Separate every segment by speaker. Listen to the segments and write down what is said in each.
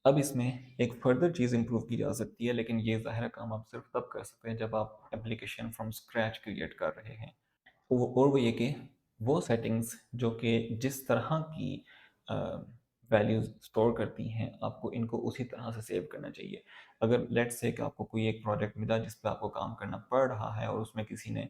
Speaker 1: अब इसमें एक फर्दर चीज़ इम्प्रूव की जा सकती है, लेकिन ये ज़ाहिर काम आप सिर्फ तब कर सकते हैं जब आप एप्लीकेशन फ्रॉम स्क्रैच क्रिएट कर रहे हैं। और वो ये कि वो सेटिंग्स जो कि जिस तरह की वैल्यूज़ स्टोर करती हैं, आपको इनको उसी तरह से सेव करना चाहिए। अगर लेट्स से कि आपको कोई एक प्रोजेक्ट मिला जिस पे आपको काम करना पड़ रहा है और उसमें किसी ने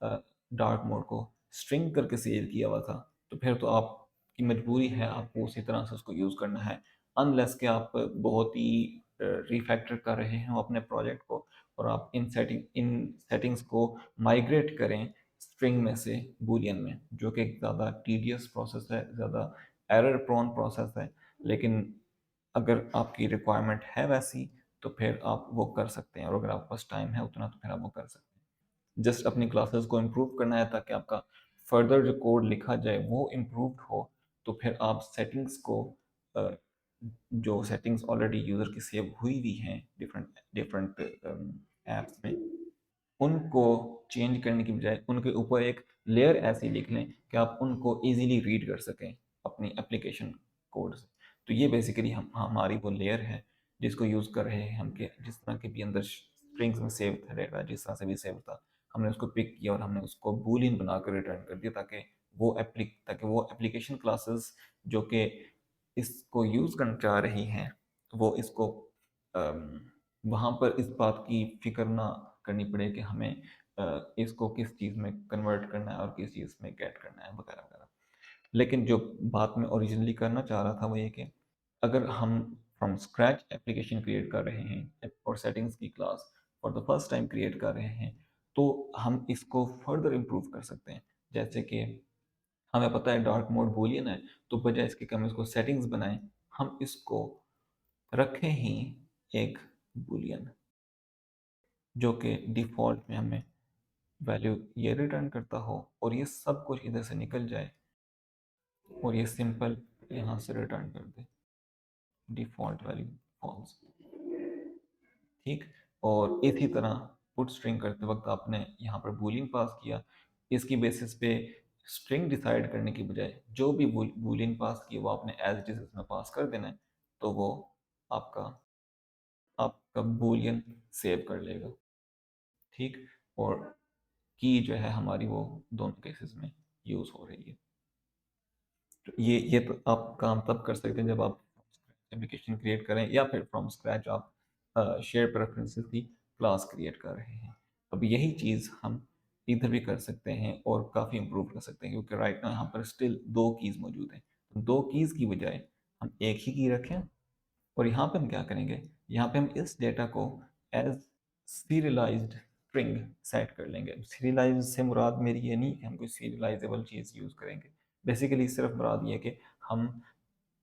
Speaker 1: डार्क मोड को स्ट्रिंग करके सेव किया हुआ था, तो फिर तो आपकी मजबूरी है आपको उसी तरह से उसको यूज़ करना है, अनलेस कि आप बहुत ही रिफैक्टर कर रहे हो अपने प्रोजेक्ट को और आप इन सेटिंग्स को माइग्रेट करें स्ट्रिंग में से बूलियन में, जो कि एक ज़्यादा टीडियस प्रोसेस है, ज़्यादा एरर प्रोन प्रोसेस है। लेकिन अगर आपकी रिक्वायरमेंट है वैसी, तो फिर आप वो कर सकते हैं, और अगर आपके पास टाइम है उतना तो फिर आप वो कर सकते हैं। जस्ट अपनी क्लासेस को इम्प्रूव करना है ताकि आपका फर्दर जो कोड लिखा जाए वो इम्प्रूव्ड हो। तो फिर आप सेटिंग्स को जो सेटिंग्स ऑलरेडी यूज़र की सेव हुई हुई हैं डिफरेंट डिफरेंट ऐप्स में, उनको चेंज करने की बजाय उनके ऊपर एक लेयर ऐसी लिख लें कि आप उनको इजीली रीड कर सकें अपनी एप्लीकेशन कोड से। तो ये बेसिकली हम हमारी वो लेयर है जिसको यूज़ कर रहे हैं हम, कि जिस तरह के भी अंदर स्ट्रिंग्स में सेव था डेटा, जिस तरह से भी सेव था, हमने उसको पिक किया और हमने उसको बूलियन बनाकर रिटर्न कर दिया ताकि वो एप्लीकेशन क्लासेस जो कि इसको यूज़ करना चाह रही हैं, वो इसको वहाँ पर इस बात की फिक्र ना करनी पड़े कि हमें इसको किस चीज़ में कन्वर्ट करना है और किस चीज़ में गेट करना है वगैरह वगैरह। लेकिन जो बात मैं ओरिजिनली करना चाह रहा था वो ये कि अगर हम फ्रॉम स्क्रैच एप्लीकेशन क्रिएट कर रहे हैं और सेटिंग्स की class for the first time create कर रहे हैं, तो हम इसको फर्दर इम्प्रूव कर सकते हैं। जैसे कि हमें पता है डार्क मोड बूलियन है, तो बजाय इसके कि हम इसको सेटिंग्स बनाएं, हम इसको रखें ही एक बूलियन, जो कि डिफ़ॉल्ट में हमें वैल्यू ये रिटर्न करता हो और ये सब कुछ इधर से निकल जाए और ये सिंपल यहाँ से रिटर्न कर दे डिफ़ॉल्ट वैल्यू फॉल्स। ठीक। और इसी तरह पुट स्ट्रिंग करते वक्त आपने यहाँ पर बूलियन पास किया, इसकी बेसिस पे स्ट्रिंग डिसाइड करने की बजाय जो भी बूलियन पास किया वो आपने एज इट इज इसमें पास कर देना है, तो वो आपका आपका बूलियन सेव कर लेगा। ठीक। और की जो है हमारी वो दोनों केसेस में यूज़ हो रही है। तो ये तो आप काम तब कर सकते हैं जब आप एप्लीकेशन क्रिएट करें या फिर फ्रॉम स्क्रैच आप शेयर प्रेफरेंसेस की क्लास क्रिएट कर रहे हैं। अब यही चीज़ हम इधर भी कर सकते हैं और काफ़ी इम्प्रूव कर सकते हैं, क्योंकि राइट ना यहाँ पर स्टिल दो कीज़ मौजूद हैं। तो दो कीज़ की बजाय हम एक ही की रखें, और यहाँ पे हम क्या करेंगे, यहाँ पे हम इस डेटा को एज सीरियलाइज्ड स्ट्रिंग सेट कर लेंगे। सीरियलाइज से मुराद मेरी ये नहीं कि हम कोई सीरियलाइजेबल चीज़ यूज़ करेंगे। बेसिकली सिर्फ मुराद ये कि हम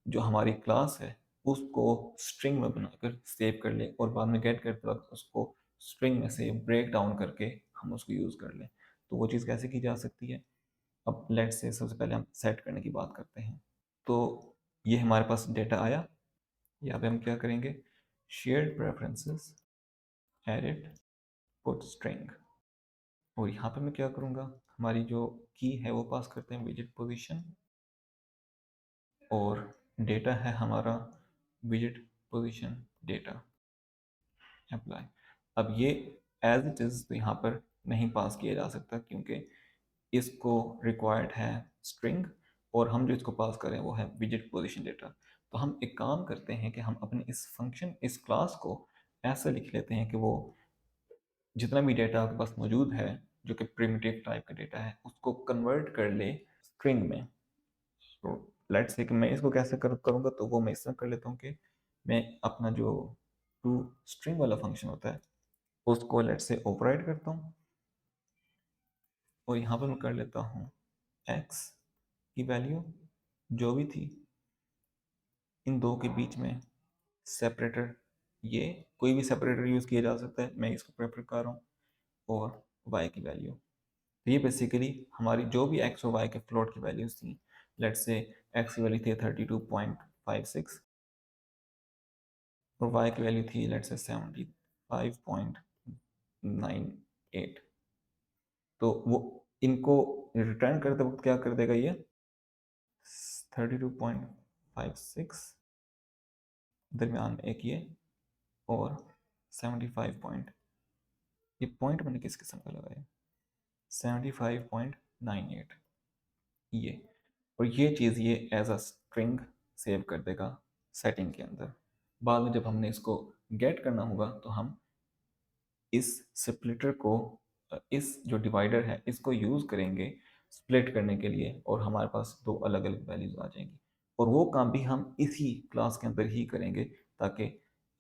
Speaker 1: जो हमारी क्लास है उसको स्ट्रिंग में बनाकर सेव कर लें और बाद में गेट करते वक्त उसको स्ट्रिंग में से ब्रेक डाउन करके हम उसको यूज़ कर लें। तो वो चीज़ कैसे की जा सकती है, अब लेट्स से सबसे पहले हम सेट करने की बात करते हैं। तो ये हमारे पास डेटा आया, यहाँ पे हम क्या करेंगे, shared preferences edit put string, और यहाँ पे मैं क्या करूँगा, हमारी जो की है वो पास करते हैं विजिट पोजीशन, और डेटा है हमारा विजिट पोजीशन डेटा अप्लाई। अब ये एज इट इज़ तो यहाँ पर नहीं पास किया जा सकता, क्योंकि इसको रिक्वायर्ड है स्ट्रिंग, और हम जो इसको पास करें वो है विजिट पोजीशन डेटा। तो हम एक काम करते हैं कि हम अपने इस फंक्शन इस क्लास को ऐसा लिख लेते हैं कि वो जितना भी डेटा आपके पास मौजूद है जो कि प्रिमिटिव टाइप का डेटा है उसको कन्वर्ट कर ले स्ट्रिंग में। तो लेट्स से कि मैं इसको कैसे करूँगा, तो वो मैं इस तरह कर लेता हूँ कि मैं अपना जो टू स्ट्रिंग वाला फंक्शन होता है उसको लेट्स से ओवरराइड करता हूँ, और यहाँ पर मैं कर लेता हूँ एक्स की वैल्यू जो भी थी इन दो के बीच में सेपरेटर, ये कोई भी सेपरेटर यूज़ किया जा सकता है, मैं इसको प्रेफर कर रहा हूँ, और y की वैल्यू। तो ये बेसिकली हमारी जो भी x और y के फ्लोट की वैल्यूज थी, लेट्स से x की वैल्यू थी 32.56 और y की वैल्यू थी लेट्स से 75.98, तो वो इनको रिटर्न करते वक्त क्या कर देगा, ये 32.56 दरमियान में एक ये और 75 पॉइंट, ये पॉइंट मैंने किस किस्म का लगाया, 75.98 ये, और ये चीज़ ये एज अ स्ट्रिंग सेव कर देगा सेटिंग के अंदर। बाद में जब हमने इसको गेट करना होगा तो हम इस स्प्लिटर को, इस जो डिवाइडर है इसको यूज़ करेंगे स्प्लिट करने के लिए, और हमारे पास दो अलग अलग वैल्यूज़ आ जाएंगी। और वो काम भी हम इसी क्लास के अंदर ही करेंगे, ताकि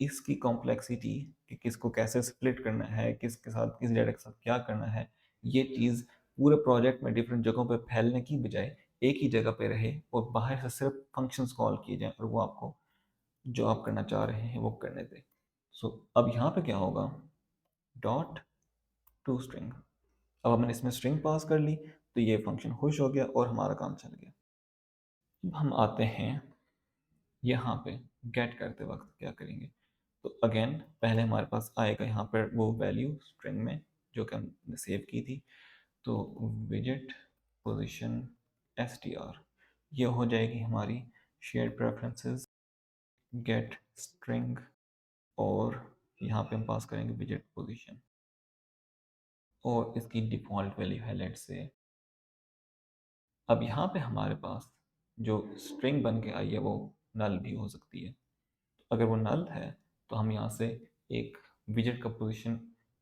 Speaker 1: इसकी कॉम्प्लेक्सिटी कि किसको कैसे स्प्लिट करना है, किसके साथ किस डेटा के साथ क्या करना है, ये चीज़ पूरे प्रोजेक्ट में डिफरेंट जगहों पर फैलने की बजाय एक ही जगह पे रहे, और बाहर से सिर्फ फंक्शंस कॉल किए जाएं और वो आपको जो आप करना चाह रहे हैं वो करने दें। सो अब यहाँ पे क्या होगा, डॉट टू स्ट्रिंग, अब हमने इसमें स्ट्रिंग पास कर ली तो ये फंक्शन खुश हो गया और हमारा काम चल गया। अब हम आते हैं यहाँ पे गेट करते वक्त क्या करेंगे, तो अगेन पहले हमारे पास आएगा यहाँ पर वो वैल्यू स्ट्रिंग में जो कि हमने सेव की थी, तो विजेट पोजीशन str, ये हो जाएगी हमारी शेयर्ड प्रेफरेंसेस गेट स्ट्रिंग, और यहाँ पे हम पास करेंगे विजेट पोजीशन, और इसकी डिफ़ॉल्ट वैल्यू है लेट से। अब यहाँ पे हमारे पास जो स्ट्रिंग बन के आई है वो नल भी हो सकती है। अगर वो नल है तो हम यहाँ से एक विजेट का पोजीशन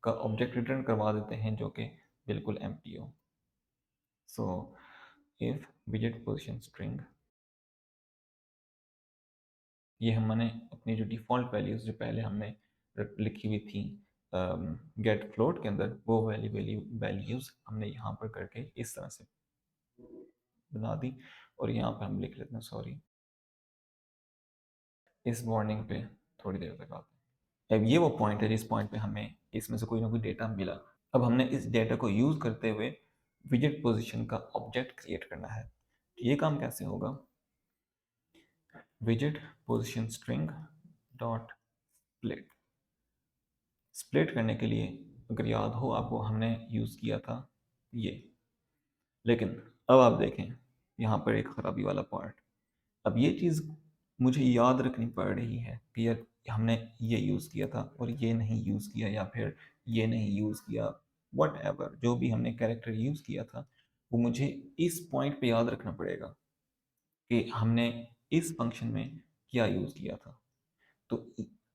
Speaker 1: का ऑब्जेक्ट रिटर्न करवा देते हैं जो कि बिल्कुल एम्प्टी हो। सो इफ विजेट पोजीशन स्ट्रिंग, ये हमने अपनी जो डिफ़ॉल्ट वैल्यूज़ जो पहले हमने लिखी हुई थी गेट फ्लोट के अंदर, वो वैल्यूज़ हमने यहाँ पर करके इस तरह से बना दी, और यहाँ पर हम लिख लेते हैं सॉरी, इस वार्निंग पे थोड़ी देर तक आते हैं। अब ये वो पॉइंट है जिस पॉइंट पे हमें इसमें से कोई ना कोई डेटा मिला। अब हमने इस डेटा को यूज़ करते हुए विजेट पोजीशन का ऑब्जेक्ट क्रिएट करना है। ये काम कैसे होगा, विजेट position string dot split, split करने के लिए अगर याद हो आपको हमने यूज़ किया था ये, लेकिन अब आप देखें यहाँ पर एक खराबी वाला पार्ट। अब ये चीज़ मुझे याद रखनी पड़ रही है कि यार हमने ये यूज़ किया था और ये नहीं यूज़ किया, या फिर ये नहीं यूज़ किया, वट एवर जो भी हमने कैरेक्टर यूज़ किया था वो मुझे इस पॉइंट पे याद रखना पड़ेगा कि हमने इस फंक्शन में क्या यूज़ किया था। तो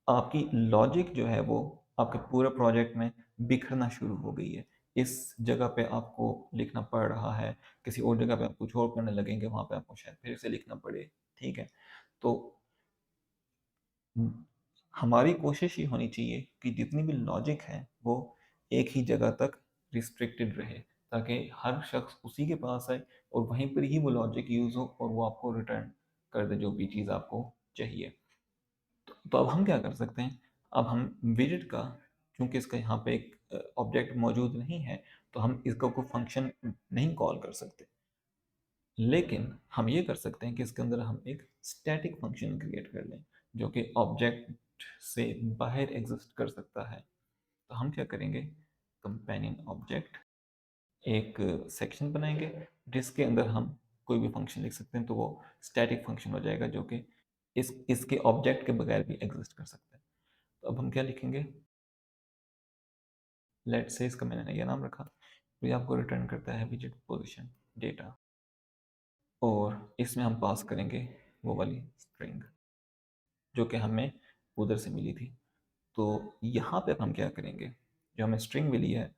Speaker 1: आपकी लॉजिक जो है वो आपके पूरे प्रोजेक्ट में बिखरना शुरू हो गई है। इस जगह पे आपको लिखना पड़ रहा है, किसी और जगह पे आप कुछ और करने लगेंगे, वहाँ पे आपको शायद फिर से लिखना पड़े। ठीक है, तो हमारी कोशिश ये होनी चाहिए कि जितनी भी लॉजिक है वो एक ही जगह तक रिस्ट्रिक्टेड रहे, ताकि हर शख्स उसी के पास आए और वहीं पर ही वो लॉजिक यूज़ हो और वो आपको रिटर्न कर दे जो भी चीज़ आपको चाहिए। तो अब हम क्या कर सकते हैं, अब हम विजिट का, क्योंकि इसका यहाँ पे एक ऑब्जेक्ट मौजूद नहीं है तो हम इसका कोई फंक्शन नहीं कॉल कर सकते, लेकिन हम ये कर सकते हैं कि इसके अंदर हम एक स्टैटिक फंक्शन क्रिएट कर लें जो कि ऑब्जेक्ट से बाहर एग्जिस्ट कर सकता है। तो हम क्या करेंगे, कंपेनियन ऑब्जेक्ट एक सेक्शन बनाएंगे जिसके अंदर हम कोई भी फंक्शन लिख सकते हैं, तो वो स्टैटिक फंक्शन हो जाएगा जो कि इसके ऑब्जेक्ट के बगैर भी एग्जिस्ट कर सकता है। तो अब हम क्या लिखेंगे, लेट से इसका मैंने ये नाम रखा, तो ये आपको रिटर्न करता है विजिट पोजीशन डेटा, और इसमें हम पास करेंगे वो वाली स्ट्रिंग जो कि हमें उधर से मिली थी। तो यहाँ पे हम क्या करेंगे, जो हमें स्ट्रिंग मिली है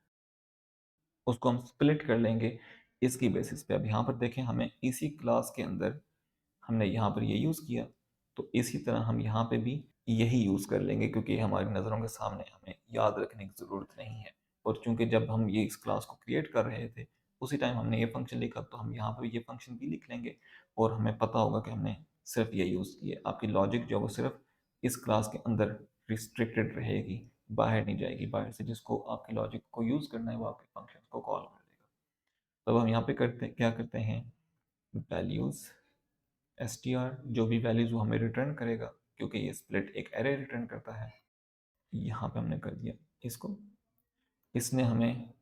Speaker 1: उसको हम स्प्लिट कर लेंगे इसकी बेसिस पे। अब यहाँ पर देखें हमें इसी क्लास के अंदर हमने यहाँ पर ये यूज़ किया, तो इसी तरह हम यहाँ पे भी यही यूज़ कर लेंगे, क्योंकि ये हमारी नज़रों के सामने, हमें याद रखने की ज़रूरत नहीं है। और चूंकि जब हम ये इस क्लास को क्रिएट कर रहे थे उसी टाइम हमने ये फंक्शन लिखा, तो हम यहाँ पर ये फंक्शन भी लिख लेंगे और हमें पता होगा कि हमने सिर्फ ये यूज़ किया। आपकी लॉजिक जो है वो सिर्फ इस क्लास के अंदर रिस्ट्रिक्टेड रहेगी, बाहर नहीं जाएगी। बाहर से जिसको आपकी लॉजिक को यूज़ करना है वो आपके फंक्शन को कॉल कर देगा। तब हम यहाँ पे क्या करते हैं, वैल्यूज़ str, जो भी वैल्यूज़ वो हमें रिटर्न करेगा, क्योंकि ये स्प्लिट एक एरे रिटर्न करता है, यहाँ पे हमने कर दिया इसको। इसने हमें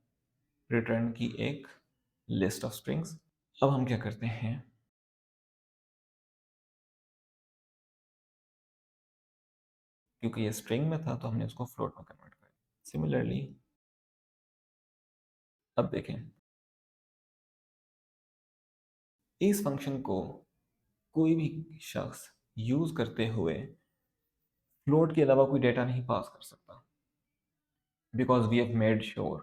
Speaker 1: रिटर्न की एक लिस्ट ऑफ स्ट्रिंग्स। अब हम क्या करते हैं, क्योंकि ये स्ट्रिंग में था तो हमने उसको फ्लोट में कन्वर्ट कर दिया। सिमिलरली अब देखें, इस फंक्शन को कोई भी शख्स यूज करते हुए फ्लोट के अलावा कोई डेटा नहीं पास कर सकता, because we have made sure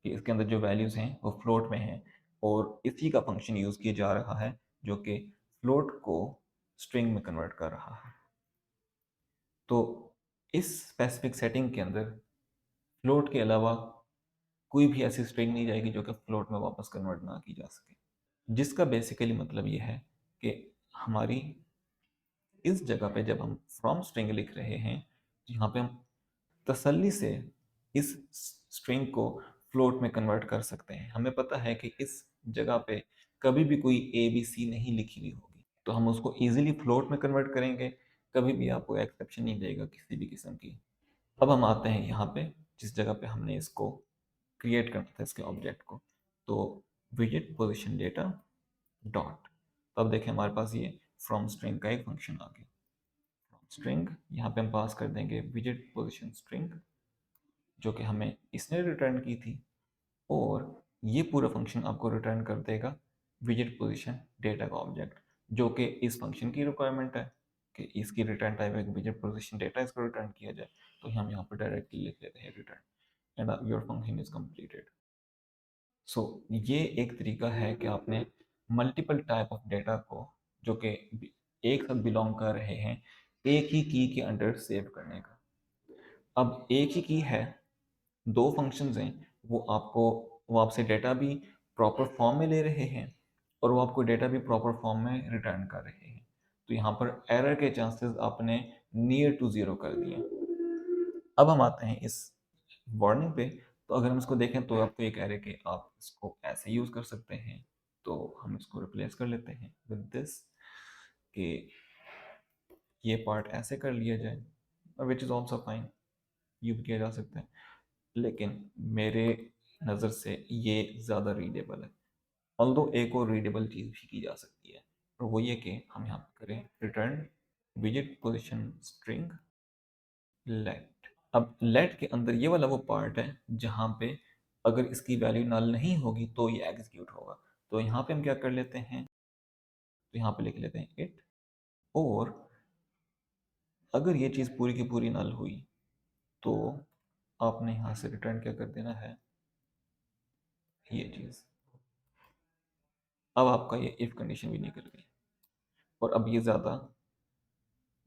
Speaker 1: कि इसके अंदर जो वैल्यूज हैं वो फ्लोट में हैं और इसी का फंक्शन यूज किया जा रहा है जो कि फ्लोट को स्ट्रिंग में कन्वर्ट कर रहा है। तो इस स्पेसिफिक सेटिंग के अंदर फ्लोट के अलावा कोई भी ऐसी स्ट्रिंग नहीं जाएगी जो कि फ्लोट में वापस कन्वर्ट ना की जा सके, जिसका बेसिकली मतलब ये है कि हमारी इस जगह पे जब हम फ्रॉम स्ट्रिंग लिख रहे हैं तो यहाँ पे हम तसल्ली से इस स्ट्रिंग को फ्लोट में कन्वर्ट कर सकते हैं। हमें पता है कि इस जगह पे कभी भी कोई ए बी सी नहीं लिखी हुई होगी, तो हम उसको इजीली फ्लोट में कन्वर्ट करेंगे, कभी भी आपको एक्सेप्शन नहीं देगा किसी भी किस्म की। अब हम आते हैं यहाँ पे जिस जगह पे हमने इसको क्रिएट करना था, इसके ऑब्जेक्ट को, तो विजिट पोजिशन डेटा डॉट, अब देखें हमारे पास ये फ्रॉम स्ट्रिंग का एक फंक्शन आ गया। फ्रॉम स्ट्रिंग यहाँ पे हम पास कर देंगे विजिट पोजिशन स्ट्रिंग जो कि हमें इसने रिटर्न की थी, और ये पूरा फंक्शन आपको रिटर्न कर देगा विजिट पोजिशन डेटा का ऑब्जेक्ट, जो कि इस फंक्शन की रिक्वायरमेंट है कि इसकी रिटर्न टाइप है विजिट पोजिशन डेटा, इसको रिटर्न किया जाए। तो हम यहाँ पर डायरेक्टली लिख लेते हैं return and your function is completed. So ये एक तरीका है कि आपने मल्टीपल टाइप ऑफ डेटा को जो कि एक साथ बिलोंग कर रहे हैं एक ही की के अंडर सेव करने का। अब एक ही की है, दो फंक्शंस हैं, वो आपसे डेटा भी प्रॉपर फॉर्म में ले रहे हैं और वो आपको डेटा भी प्रॉपर फॉर्म में रिटर्न कर रहे हैं। तो यहाँ पर एरर के चांसेस आपने नियर टू ज़ीरो कर दिए। अब हम आते हैं इस वार्निंग पे। तो अगर हम इसको देखें तो आपको ये कह रहे हैं कि आप इसको ऐसे यूज़ कर सकते हैं, तो हम इसको रिप्लेस कर लेते हैं विद दिस कि ये पार्ट ऐसे कर लिया जाए, और which is also fine, use किया जा सकता है, लेकिन मेरे नज़र से ये ज़्यादा रीडेबल है। ऑल्दो एक और रीडेबल चीज़ भी की जा सकती है, और वो ये कि हम यहाँ पे करें return visit position string let. अब लेट के अंदर ये वाला वो पार्ट है जहाँ पे अगर इसकी वैल्यू नल नहीं होगी तो ये एग्जीक्यूट होगा। तो यहाँ पे हम क्या कर लेते हैं, तो यहाँ पे लिख लेते हैं इट, और अगर ये चीज़ पूरी की पूरी नल हुई तो आपने यहाँ से रिटर्न क्या कर देना है, ये चीज़। अब आपका ये इफ कंडीशन भी निकल गई और अब ये ज़्यादा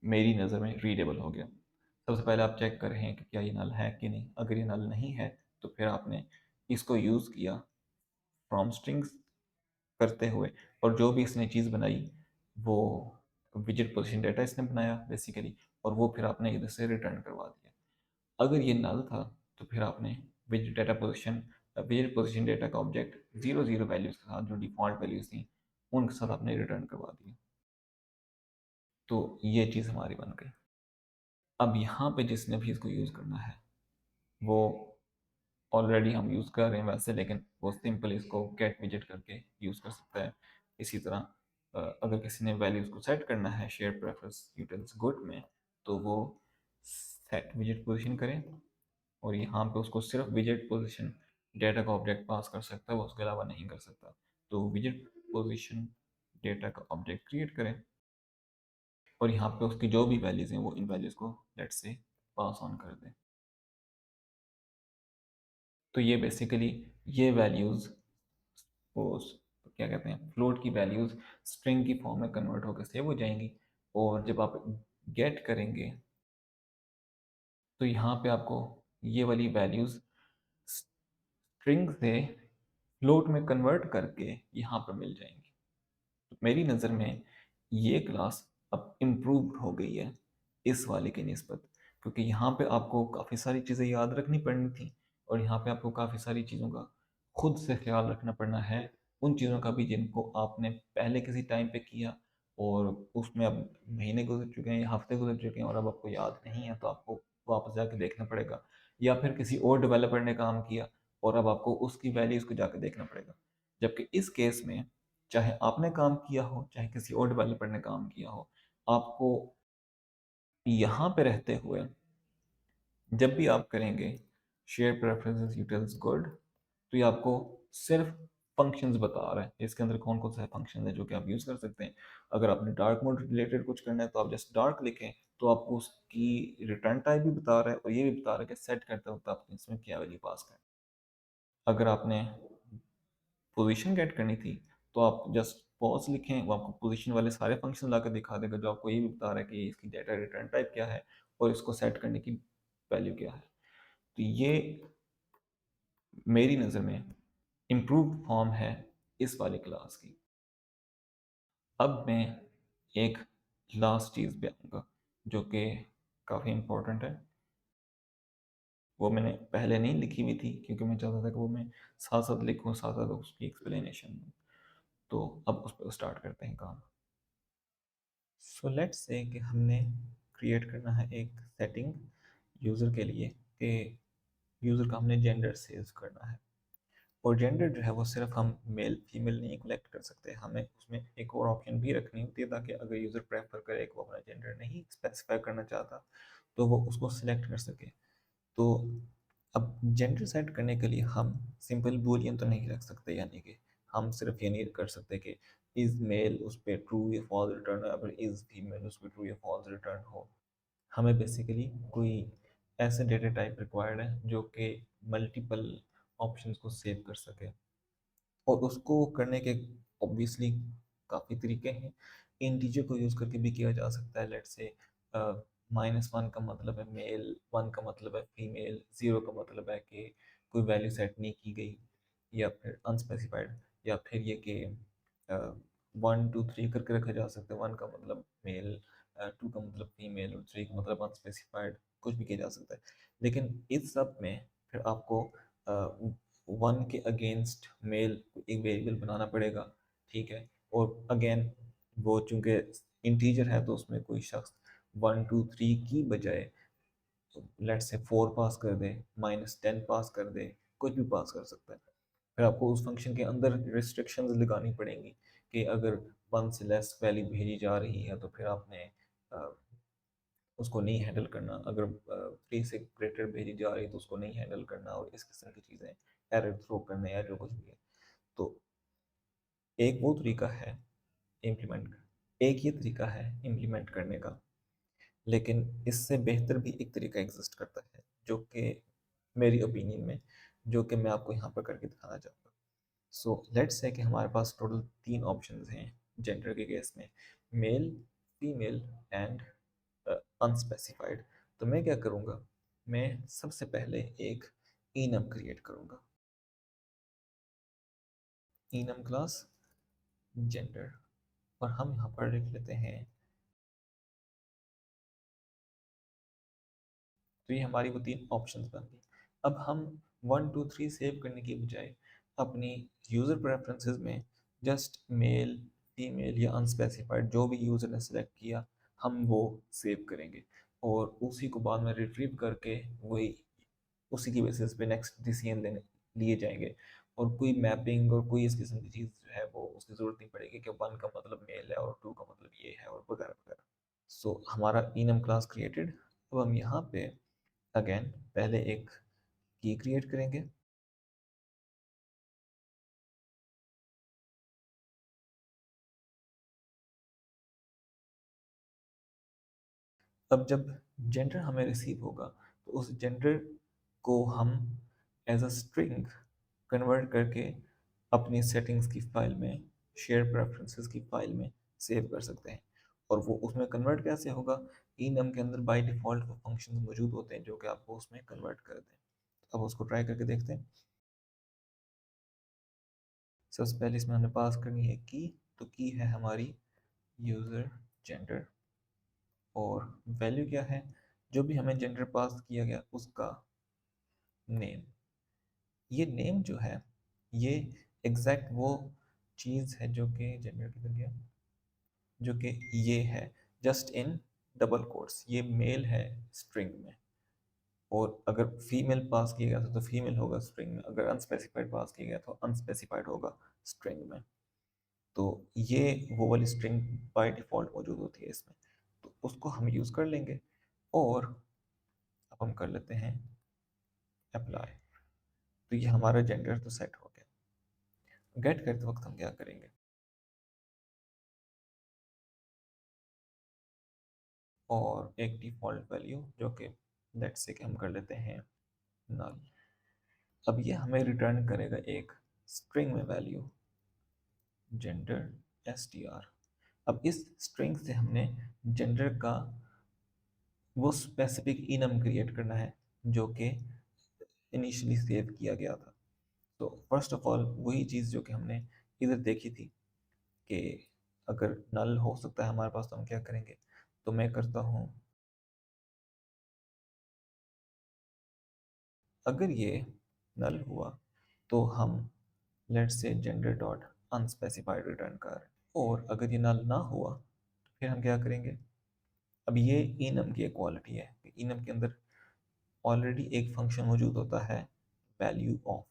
Speaker 1: मेरी नज़र में रीडेबल हो गया। सबसे पहले आप चेक कर रहे हैं कि क्या ये नल है कि नहीं। अगर ये नल नहीं है तो फिर आपने इसको यूज़ किया फ्रॉम स्ट्रिंग्स करते हुए, और जो भी इसने चीज़ बनाई वो विजिट पोजीशन डेटा इसने बनाया बेसिकली, और वो फिर आपने इधर से रिटर्न करवा दिया। अगर ये नल था तो फिर आपने विजिट पोजीशन डेटा का ऑब्जेक्ट 0 0 वैल्यूज़ के साथ जो डिफ़ॉल्ट वैल्यूज़ थी उनके साथ आपने रिटर्न करवा दिया। तो ये चीज़ हमारी बन गई। अब यहाँ पे जिसने भी इसको यूज़ करना है वो ऑलरेडी हम यूज़ कर रहे हैं वैसे, लेकिन वो सिंपल इसको गेट विजिट करके यूज़ कर सकता है। इसी तरह अगर किसी ने वैल्यूज़ को सेट करना है शेयर प्रेफरेंस यूटिल्स गुड में, तो वो सेट विजिट पोजीशन करें और यहाँ पे उसको सिर्फ विजिट पोजीशन डेटा का ऑब्जेक्ट पास कर सकता है, वो उसके अलावा नहीं कर सकता। तो विजिट पोजीशन डेटा का ऑब्जेक्ट क्रिएट करें और यहाँ पे उसकी जो भी वैल्यूज़ हैं वो इन वैल्यूज़ को लेट्स से पास ऑन कर दें। तो ये बेसिकली ये वैल्यूज़ वो क्या कहते हैं फ्लोट की वैल्यूज़ स्ट्रिंग की फॉर्म में कन्वर्ट होकर सेव हो जाएंगी, और जब आप गेट करेंगे तो यहाँ पे आपको ये वाली वैल्यूज़ स्ट्रिंग से फ्लोट में कन्वर्ट करके यहाँ पर मिल जाएंगी। तो मेरी नज़र में ये क्लास अब इम्प्रूव हो गई है इस वाले की निस्बत, क्योंकि यहाँ पे आपको काफ़ी सारी चीज़ें याद रखनी पड़नी थी और यहाँ पे आपको काफ़ी सारी चीज़ों का खुद से ख्याल रखना पड़ना है, उन चीज़ों का भी जिनको आपने पहले किसी टाइम पे किया और उसमें अब महीने गुजर चुके हैं या हफ्ते गुजर चुके हैं और अब आपको याद नहीं है, तो आपको वापस जाके देखना पड़ेगा, या फिर किसी और डेवलपर ने काम किया और अब आपको उसकी वैल्यूज़ को जाके देखना पड़ेगा। जबकि इस केस में चाहे आपने काम किया हो चाहे किसी और डेवलपर ने काम किया हो, आपको यहाँ पे रहते हुए जब भी आप करेंगे शेयर प्रेफरेंसेस यूटिल्स गुड, तो ये आपको सिर्फ फंक्शंस बता रहा है इसके अंदर कौन कौन सा फंक्शन है जो कि आप यूज़ कर सकते हैं। अगर आपने डार्क मोड रिलेटेड कुछ करना है तो आप जस्ट डार्क लिखें, तो आपको उसकी रिटर्न टाइप भी बता रहा है और ये भी बता रहा है कि सेट करते वक्त आपने इसमें क्या वैल्यू पास करें। अगर आपने पोजीशन गेट करनी थी तो आप जस्ट पॉज लिखें, वो आपको पोजीशन वाले सारे फंक्शन ला कर दिखा देगा जो आपको ये भी बता रहा है कि इसकी डेटा रिटर्न टाइप क्या है और इसको सेट करने की वैल्यू क्या है। तो ये मेरी नज़र में इम्प्रूव्ड फॉर्म है इस वाली क्लास की। अब मैं एक लास्ट चीज़ पे आऊँगा जो कि काफ़ी इम्पोर्टेंट है। वो मैंने पहले नहीं लिखी हुई थी क्योंकि मैं चाहता था कि वो मैं साथ साथ लिखूँ, साथ साथ उसकी एक्सप्लेनेशन दूँ। तो अब उस पर स्टार्ट करते हैं काम। सो लेट्स से कि हमने क्रिएट करना है एक सेटिंग यूज़र के लिए कि यूज़र का हमने जेंडर सेव करना है। और जेंडर जो है वो सिर्फ हम मेल फीमेल नहीं कलेक्ट कर सकते, हमें उसमें एक और ऑप्शन भी रखनी होती है ताकि अगर यूज़र प्रेफर करे कि वो अपना जेंडर नहीं स्पेसिफाई करना चाहता तो वो उसको सिलेक्ट कर सके। तो अब जेंडर सेट करने के लिए हम सिंपल बूलियन तो नहीं रख सकते, यानी कि हम सिर्फ ये नहीं कर सकते कि इज़ मेल उस पर ट्रू या फॉल्स रिटर्न हो, अगर इज़ फीमेल उस पर ट्रू या फॉल्स रिटर्न हो। हमें बेसिकली कोई ऐसे डेटा टाइप रिक्वायर्ड है जो कि मल्टीपल ऑप्शंस को सेव कर सके। और उसको करने के ऑब्वियसली काफ़ी तरीके हैं। इंटीजर को यूज़ करके भी किया जा सकता है। लेट्स से -1 का मतलब है मेल, 1 का मतलब है फीमेल, 0 का मतलब है कि कोई वैल्यू सेट नहीं की गई, या फिर अनस्पेसिफाइड, या फिर ये कि 1 2 3 करके रखा जा सकता है। 1 का मतलब मेल, 2 का मतलब फीमेल और 3 का मतलब अनस्पेसिफाइड, कुछ भी किया जा सकता है। लेकिन इस सब में फिर आपको 1 के अगेंस्ट मेल एक वेरिएबल बनाना पड़ेगा, ठीक है। और अगेन वो चूंकि इंटीजर है तो उसमें कोई शख्स 1 2 3 की बजाय लेट्स से 4 पास कर दे, -10 पास कर दे, कुछ भी पास कर सकता है। फिर आपको उस फंक्शन के अंदर रिस्ट्रिक्शंस लगानी पड़ेंगी कि अगर 1 से लेस वैल्यू भेजी जा रही है तो फिर आपने उसको नहीं हैंडल करना, अगर 3 से ग्रेटर भेजी जा रही है तो उसको नहीं हैंडल करना, और इस किस्म की चीज़ें, एरर थ्रो करने या जो कुछ भी है। तो एक वो तरीका है इम्प्लीमेंट एक ये तरीका है इम्प्लीमेंट करने का, लेकिन इससे बेहतर भी एक तरीका एग्जिस्ट करता है जो कि मेरी ओपिनियन में, जो कि मैं आपको यहाँ पर करके दिखाना चाहूँगा। सो लेट्स से कि हमारे पास टोटल 3 ऑप्शंस हैं जेंडर के केस में, मेल, फीमेल एंड अनस्पेसिफाइड। तो मैं क्या करूँगा, मैं सबसे पहले एक इनम क्रिएट करूँगा, इनम क्लास जेंडर, और हम यहाँ पर लिख लेते हैं। तो ये हमारी वो 3 ऑप्शंस बन गई। अब हम 1 2 3 सेव करने की बजाय अपनी यूज़र प्रेफरेंसेस में जस्ट मेल, फीमेल या अनस्पेसिफाइड जो भी यूज़र ने सेलेक्ट किया हम वो सेव करेंगे, और उसी को बाद में रिट्रीव करके वही उसी की बेसिस पे नेक्स्ट डिसीजन लेने लिए जाएंगे। और कोई मैपिंग और कोई इस किस्म की चीज़ जो है वो उसकी ज़रूरत नहीं पड़ेगी कि 1 का मतलब मेल है और 2 का मतलब ये है और वगैरह वगैरह। सो हमारा इनम क्लास क्रिएटेड। अब हम यहाँ पे अगेन पहले एक की क्रिएट करेंगे। अब जब जेंडर हमें रिसीव होगा तो उस जेंडर को हम एज अ स्ट्रिंग कन्वर्ट करके अपनी सेटिंग्स की फाइल में, शेयर प्रेफरेंसेस की फाइल में सेव कर सकते हैं। और वो उसमें कन्वर्ट कैसे होगा, इनम के अंदर बाय डिफ़ॉल्ट वो फंक्शन मौजूद होते हैं जो कि आपको उसमें कन्वर्ट कर दें। अब उसको ट्राई करके देखते हैं। सबसे पहले इसमें हमने पास करनी है की। तो की है हमारी यूज़र जेंडर, और वैल्यू क्या है, जो भी हमें जेंडर पास किया गया उसका नेम। ये नेम जो है ये एग्जैक्ट वो चीज़ है जो कि जेंडर की गया, जो कि ये है जस्ट इन डबल कोट्स, ये मेल है स्ट्रिंग में। और अगर फीमेल पास किया गया था तो फीमेल होगा स्ट्रिंग में, अगर अनस्पेसिफाइड पास किया गया तो अनस्पेसिफाइड होगा स्ट्रिंग में। तो ये वो वाली स्ट्रिंग बाय डिफ़ॉल्ट मौजूद होती है इसमें, तो उसको हम यूज़ कर लेंगे। और अब हम कर लेते हैं अप्लाई। तो ये हमारा जेंडर तो सेट हो गया। गेट करते वक्त हम क्या करेंगे, और एक डिफ़ॉल्ट वैल्यू जो कि लेट्स से कि हम कर लेते हैं नल। अब ये हमें रिटर्न करेगा एक स्ट्रिंग में वैल्यू जेंडर str। अब इस स्ट्रिंग से हमने जेंडर का वो स्पेसिफिक इनम क्रिएट करना है जो कि इनिशियली सेव किया गया था। तो फर्स्ट ऑफ ऑल वही चीज़ जो कि हमने इधर देखी थी कि अगर नल हो सकता है हमारे पास तो हम क्या करेंगे, तो मैं करता हूँ अगर ये नल हुआ तो हम let's say gender dot unspecified return कर। और अगर ये नल ना हुआ तो फिर हम क्या करेंगे, अब ये इनम की इक्वालिटी है, इनम के अंदर ऑलरेडी एक फंक्शन मौजूद होता है वैल्यू ऑफ।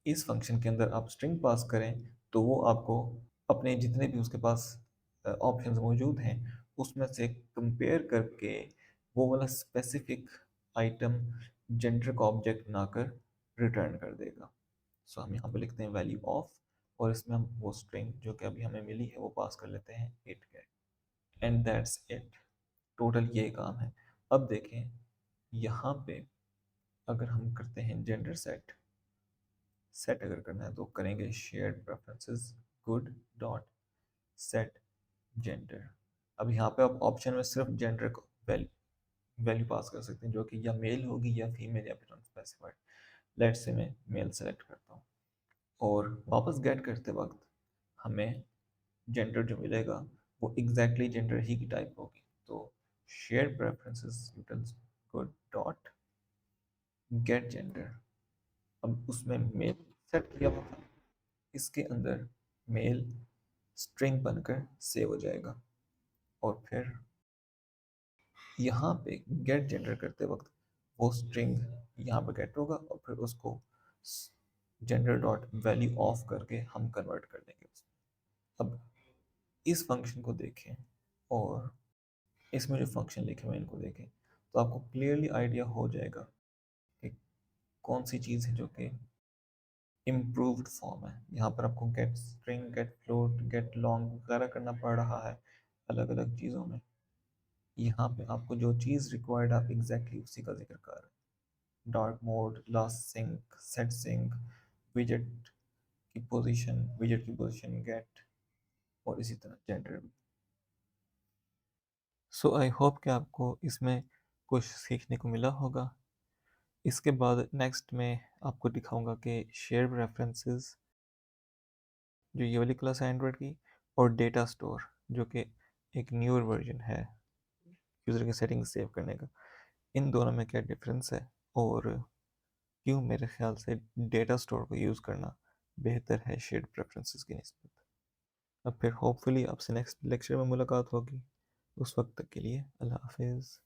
Speaker 1: इस फंक्शन के अंदर आप स्ट्रिंग पास करें तो वो आपको अपने जितने भी उसके पास ऑप्शंस मौजूद हैं उसमें से कंपेयर करके वो वाला स्पेसिफिक आइटम जेंडर का ऑब्जेक्ट बनाकर रिटर्न कर देगा। सो हम यहाँ पे लिखते हैं वैल्यू ऑफ, और इसमें हम वो स्ट्रिंग जो कि अभी हमें मिली है वो पास कर लेते हैं 8 के। एंड दैट्स इट, टोटल ये काम है। अब देखें यहाँ पे अगर हम करते हैं जेंडर सेट, सेट अगर करना है तो करेंगे shared preferences good dot set gender. अब यहाँ पे आप ऑप्शन में सिर्फ जेंडर को वैल्यू पास कर सकते हैं जो कि या मेल होगी या फीमेल या फिर अनस्पेसिफाइड। लेट्स से मैं मेल सेलेक्ट करता हूँ, और वापस गेट करते वक्त हमें जेंडर जो मिलेगा वो एग्जैक्टली जेंडर ही की टाइप होगी। तो share preferences utils good dot gate gender. अब उसमें मेल सेट किया हुआ था, इसके अंदर मेल स्ट्रिंग बनकर सेव हो जाएगा। और फिर यहाँ पे गेट जेंडर करते वक्त वो स्ट्रिंग यहाँ पे गेट होगा और फिर उसको जेंडर डॉट वैल्यू ऑफ करके हम कन्वर्ट कर देंगे उसमें। अब इस फंक्शन को देखें और इसमें जो फंक्शन लिखे हुए हैं इनको देखें तो आपको क्लियरली आइडिया हो जाएगा कि कौन सी चीज़ है जो कि इम्प्रूव्ड फॉर्म है। यहाँ पर आपको get string, get float, get long वगैरह करना पड़ रहा है अलग अलग चीज़ों में। यहाँ पे आपको जो चीज़ रिक्वायर्ड आप एग्जैक्टली उसी का जिक्र कर रहे हैं। Dark mode, last sync, set sync, विजेट की पोजीशन गेट, और इसी तरह जेंडर भी। सो आई होप कि आपको इसमें कुछ सीखने को मिला होगा। इसके बाद नेक्स्ट में आपको दिखाऊंगा कि शेयर रेफरेंसेस जो ये वाली क्लास है एंड्रॉयड की, और डेटा स्टोर जो कि एक न्यूअर वर्जन है यूज़र की सेटिंग सेव करने का, इन दोनों में क्या डिफरेंस है और क्यों मेरे ख्याल से डेटा स्टोर को यूज़ करना बेहतर है शेयर्ड प्रेफरेंसेस की निस्बत। अब फिर होपफुली आपसे नेक्स्ट लेक्चर में मुलाकात होगी। उस वक्त तक के लिए अल्लाह हाफिज़।